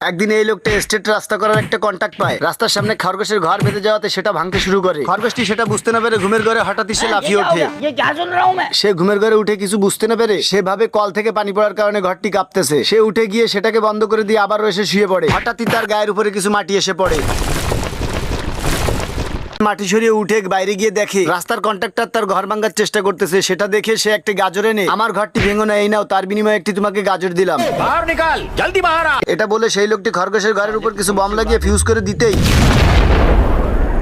একদিন এই লোকটা স্টেট রাস্তা করার একটা কন্ট্যাক্ট পায়। রাস্তার সামনে খরগোশের ঘর বেঁধে যাওয়াতে সেটা ভাঙতে শুরু করে। খরগোশটি সেটা বুঝতে না পেরে ঘুমের ঘরে হঠাৎই সে লাফিয়ে ওঠে। সে ঘুমের ঘরে উঠে কিছু বুঝতে না পেরে সে ভাবে কল থেকে পানি পড়ার কারণে ঘরটি কাঁপতেছে। সে উঠে গিয়ে সেটাকে বন্ধ করে দিয়ে আবারও এসে শুয়ে পড়ে। হঠাৎই তার গায়ের উপরে কিছু মাটি এসে পড়ে। মাটি সরিয়ে উঠে বাইরে গিয়ে দেখে রাস্তার কন্ট্রাক্টর তার ঘর ভাঙার চেষ্টা করতেছে। সেটা দেখে সে একটা গাজর এনে, আমার ঘরটি ভেঙো না, এই নাও, তার বিনিময়ে একটি তোমাকে গাজর দিলাম, बाहर निकाल जल्दी बाहर आ। এটা বলে সেই লোকটি খরগোশের ঘরের উপর কিছু বম লাগিয়ে ফিউজ করে দিতেই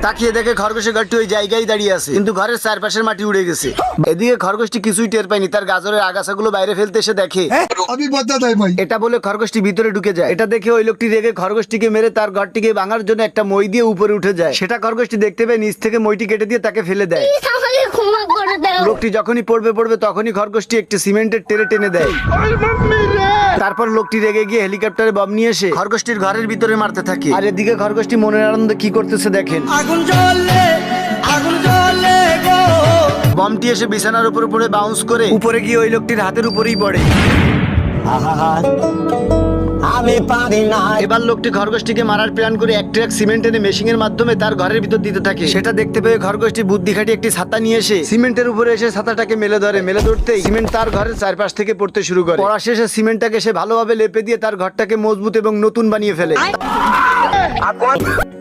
তাকিয়ে দেখে খরগোশের ঘরটি ওই জায়গায় দাঁড়িয়ে আছে, কিন্তু ঘরের চারপাশের মাটি উড়ে গেছে। এদিকে খরগোশটি কিছুই টের পায়নি। তার গাজরের আগাছাগুলো বাইরে ফেলতে এসে দেখে এটা বলে খরগোশটি ভিতরে ঢুকে যায়। এটা দেখে ওই লোকটি রেগে খরগোশটিকে মেরে তার ঘরটিকে ভাঙার জন্য একটা মই দিয়ে উপরে উঠে যায়। সেটা খরগোশটি দেখতে পেয়ে নিচ থেকে মইটি কেটে দিয়ে তাকে ফেলে দেয়। লোকটি যখনই পড়বে তখনই খরগোশটি একটি সিমেন্টের টেনে টেনে দেয়। তারপর লোকটি রেগে গিয়ে হেলিকপ্টারে বম নিয়ে এসে খরগোশটির ঘরের ভিতরে মারতে থাকে। আর এদিকে খরগোশটি মনের আনন্দে কি করতেছে দেখেন। বমটি এসে বিছানার উপর পড়ে বাউন্স করে উপরে গিয়ে ওই লোকটির হাতের উপরেই পড়ে। এবার লোকটি খরগোশটিকে মারার প্ল্যান করে এক ট্রাক সিমেন্ট এনে মেশিং এর মাধ্যমে তার ঘরের ভিতর দিতে থাকে। সেটা দেখতে পেয়ে খরগোশটি বুদ্ধি খাটিয়ে একটি ছাতা নিয়ে এসে সিমেন্টের উপরে এসে ছাতাটাকে মেলে ধরে। মেলে ধরতেই সিমেন্ট তার ঘরের চারপাশ থেকে পড়তে শুরু করে। পড়া শেষে সিমেন্টটাকে সে ভালোভাবে লেপে দিয়ে তার ঘরটাকে মজবুত এবং নতুন বানিয়ে ফেলে।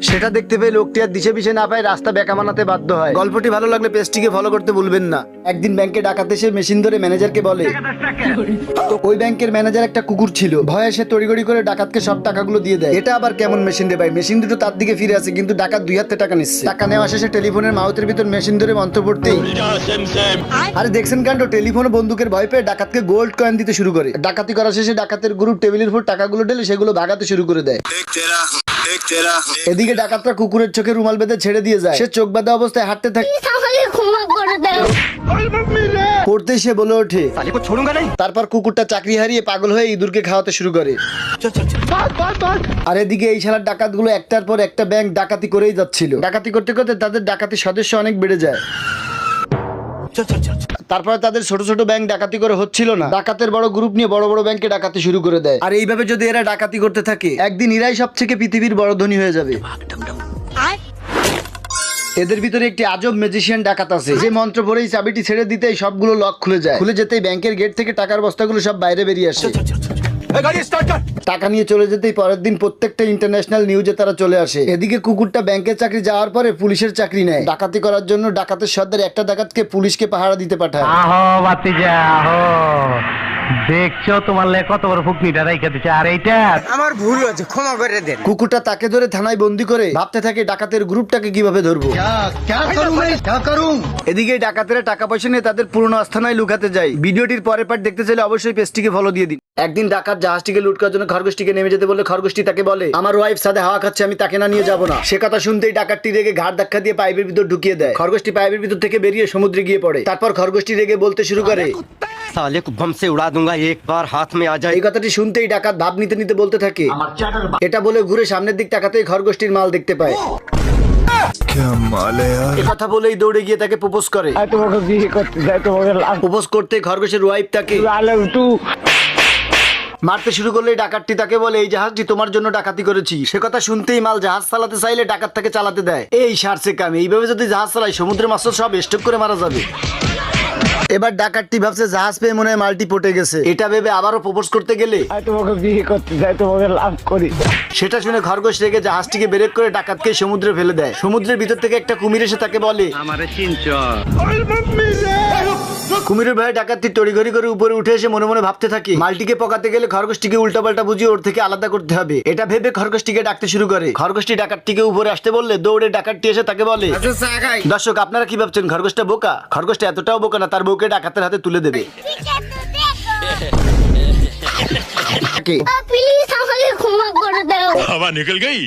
সেটা দেখতে পেয়ে লোকটি আর দিশে পিছে না পায় রাস্তা বেঁকা বানাতে বাধ্য হয়। গল্পটি ভালো লাগলে পেজটিকে ফলো করতে ভুলবেন না। একদিন ব্যাংকে ডাকাত এসে মেশিন ধরে ম্যানেজারকে বলে, ওই ব্যাংকের ম্যানেজার একটা কুকুর ছিল। ভয়ে সে তড়িগড়ি করে ডাকাতকে সব টাকাগুলো দিয়ে দেয়। এটা আবার কেমন মেশিন রে ভাই? মেশিন দুটো তার দিকে ফিরে আসে, কিন্তু ডাকাত 2 হাতে টাকা নিচ্ছে। টাকা নেওয়া শেষে টেলিফোনের মাউথের ভিতর মেশিন ধরে মন্ত্র পড়তেই আরে দেখছেন কাণ্ড, টেলিফোন বন্দুকের ভয় পেয়ে ডাকাতকে গোল্ড কয়েন দিতে শুরু করে। ডাকাতি করা শেষে ডাকাতের গ্রুপ টেবিলের উপর টাকাগুলো ঢেলে সেগুলো ভাগাতে শুরু করে দেয়। এদিকে ডাকাতরা কুকুরের চোখে রুমাল বেঁধে ছেড়ে দিয়ে যায়। সে চোখ বাঁধা অবস্থায় হাঁটতে থাকে। পড়তে সে বলে ওঠে, তারপর কুকুরটা চাকরি হারিয়ে পাগল হয়ে ইঁদুরকে খাওয়াতে শুরু করে। আর এদিকে এই শালার ডাকাতগুলো একটার পর একটা ব্যাংক ডাকাতি করেই যাচ্ছিল। ডাকাতি করতে করতে তাদের ডাকাতি সদস্য অনেক বেড়ে যায়। তারপরে তাদের ছোট ছোট ব্যাংক ডাকাতি করে হচ্ছিল না। ডাকাতের বড় গ্রুপ নিয়ে বড় বড় ব্যাংকে ডাকাতি শুরু করে দেয়। আর এইভাবে যদি এরা ডাকাতি করতে থাকে, একদিন এরাই সবথেকে পৃথিবীর বড় ধনী হয়ে যাবে। এদের ভিতরে একটি আজব ম্যাজিশিয়ান ডাকাত আছে, যে মন্ত্র পড়েই চাবিটি ছেড়ে দিতেই সবগুলো লক খুলে যায়। খুলে যেতেই ব্যাংকের গেট থেকে টাকার বস্তাগুলো সব বাইরে বেরিয়ে আসে। টাকা নিয়ে চলে যেতেই পরের দিন প্রত্যেকটা ইন্টারন্যাশনাল নিউজে তারা চলে আসে। এদিকে কুকুরটা ব্যাংকের চাকরি যাওয়ার পরে পুলিশের চাকরি নেয়। ডাকাতি করার জন্য ডাকাতের সর্দার একটা ডাকাতকে পুলিশকে পাহারা দিতে পাঠায়। দেখছো তোমার লে কত বড় ফুকনিটা রাইখা দিছে। আর এইটা আমার ভুল হয়েছে, ক্ষমা করে দেন। কুকুরটা তাকে ধরে থানায় বন্দি করে ভাবতে থাকে ডাকাতের গ্রুপটাকে কিভাবে ধরবো। এদিকে ডাকাতেরা টাকা পয়সা নিয়ে তাদের পুরনো আস্থানায় লুকাতে যায়। ভিডিওটির পরের পার্ট দেখতে চাইলে অবশ্যই পেজটিকে ফলো দিয়ে দিন। একদিন ডাকাত জাহাজটিকে লুট করার জন্য খরগোশটিকে নেমে যেতে বলে খরগোশটি তাকে বলে, আমার ওয়াইফ সাথে হাওয়া খাচ্ছে, আমি তাকে না নিয়ে যাবো না। সে কথা শুনতেই ডাকাতটি রেগে ঘাড় ধাক্কা দিয়ে পাইপের ভিতর ঢুকিয়ে দেয়। খরগোশটি পাইপের ভিতর থেকে বেরিয়ে সমুদ্রে গিয়ে পড়ে। তারপর খরগোশটি রেগে বলতে শুরু করে, साले को बम से उड़ा दूंगा एक बार हाथ में आ जाए। এই কথাটি শুনতেই ডাকাত ভাব নিতে নিতে বলতে থাকে। এটা বলে ঘুরে সামনের দিক তাকাতেই খরগোশটির মাল দেখতে পায়। এই কথা বলেই দৌড়ে গিয়ে তাকে প্রপোজ করে। প্রপোজ করতে খরগোশের ওয়াইফ তাকে মারতে শুরু করলে ডাকাতটি তাকে বলে, এই জাহাজটি তোমার জন্য ডাকাতি করেছি। সে কথা শুনতেই মাল জাহাজ চালাতে চাইলে ডাকাত তাকে চালাতে দেয়। এই সারছে কাম, এইভাবে যদি জাহাজ চালাই সমুদ্রের মাছ সব স্টক করে মারা যাবে। এবার ডাকাতটি ভাবছে জাহাজ পেয়ে মনে হয় মালটি পটে গেছে। এটা ভেবে আবারও প্রপোজ করতে গেলে সেটা শুনে খরগোশ রেগে জাহাজটিকে ব্রেক করে ডাকাতকে সমুদ্রে ফেলে দেয়। সমুদ্রের ভিতর থেকে একটা কুমির এসে তাকে বলে, কুমিরের ভয়ে ডাকাতটি তড়িঘড়ি করে উপরে উঠে এসে মনে মনে ভাবতে থাকে, মালটিকে পকাতে গেলে খরগোশটিকে উল্টাপাল্টা বুঝিয়ে ওর থেকে আলাদা করতে হবে। এটা ভেবে খরগোশটিকে ডাকতে শুরু করে। খরগোশটি ডাকাতটিকে উপরে আসতে বললে দৌড়ে ডাকাতটি এসে তাকে বলে, দর্শক আপনারা কি ভাবছেন খরগোশটা বোকা? খরগোশটা এতটাও বোকা না, তার বউকে ডাকাতের হাতে তুলে দেবে। প্লিজ আমাকে ক্ষমা করে দাও। हवा निकल गई।